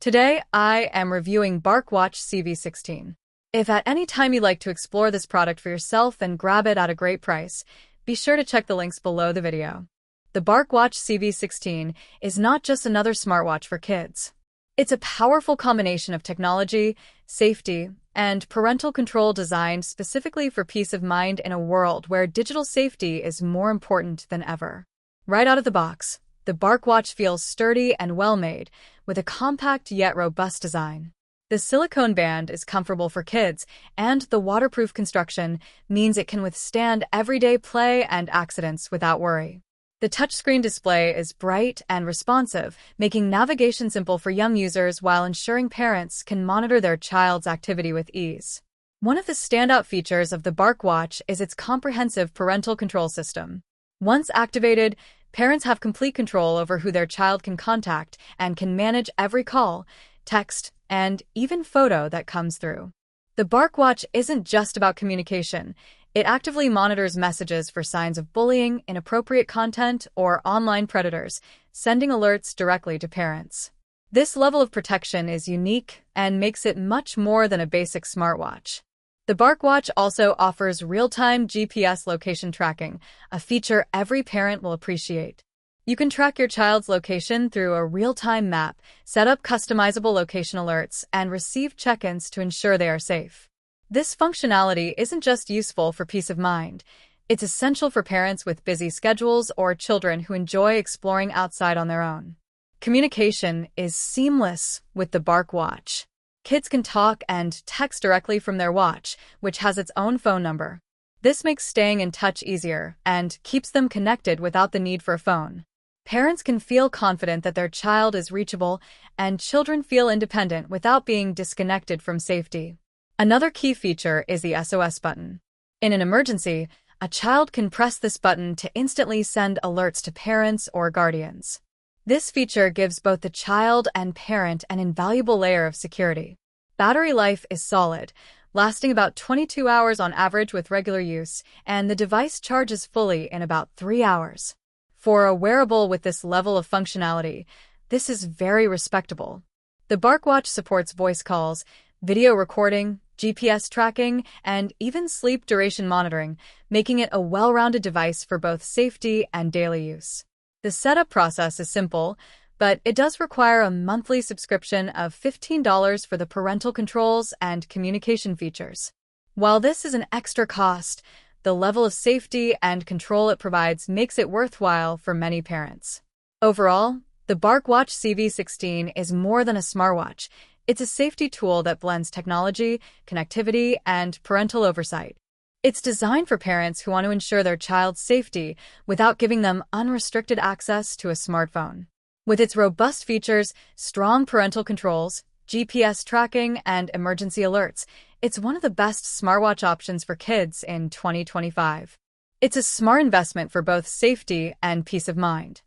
Today, I am reviewing Bark Watch CV16. If at any time you'd like to explore this product for yourself and grab it at a great price, be sure to check the links below the video. The Bark Watch CV16 is not just another smartwatch for kids. It's a powerful combination of technology, safety, and parental control designed specifically for peace of mind in a world where digital safety is more important than ever. Right out of the box, the Bark Watch feels sturdy and well-made, with a compact yet robust design. The silicone band is comfortable for kids, and the waterproof construction means it can withstand everyday play and accidents without worry. The touchscreen display is bright and responsive, making navigation simple for young users while ensuring parents can monitor their child's activity with ease. One of the standout features of the Bark Watch is its comprehensive parental control system. Once activated, parents have complete control over who their child can contact and can manage every call, text, and even photo that comes through. The Bark Watch isn't just about communication. It actively monitors messages for signs of bullying, inappropriate content, or online predators, sending alerts directly to parents. This level of protection is unique and makes it much more than a basic smartwatch. The Bark Watch also offers real-time GPS location tracking, a feature every parent will appreciate. You can track your child's location through a real-time map, set up customizable location alerts, and receive check-ins to ensure they are safe. This functionality isn't just useful for peace of mind. It's essential for parents with busy schedules or children who enjoy exploring outside on their own. Communication is seamless with the Bark Watch. Kids can talk and text directly from their watch, which has its own phone number. This makes staying in touch easier and keeps them connected without the need for a phone. Parents can feel confident that their child is reachable, and children feel independent without being disconnected from safety. Another key feature is the SOS button. In an emergency, a child can press this button to instantly send alerts to parents or guardians. This feature gives both the child and parent an invaluable layer of security. Battery life is solid, lasting about 22 hours on average with regular use, and the device charges fully in about 3 hours. For a wearable with this level of functionality, this is very respectable. The Bark Watch supports voice calls, video recording, GPS tracking, and even sleep duration monitoring, making it a well-rounded device for both safety and daily use. The setup process is simple, but it does require a monthly subscription of $15 for the parental controls and communication features. While this is an extra cost, the level of safety and control it provides makes it worthwhile for many parents. Overall, the Bark Watch CV16 is more than a smartwatch. It's a safety tool that blends technology, connectivity, and parental oversight. It's designed for parents who want to ensure their child's safety without giving them unrestricted access to a smartphone. With its robust features, strong parental controls, GPS tracking, and emergency alerts, it's one of the best smartwatch options for kids in 2025. It's a smart investment for both safety and peace of mind.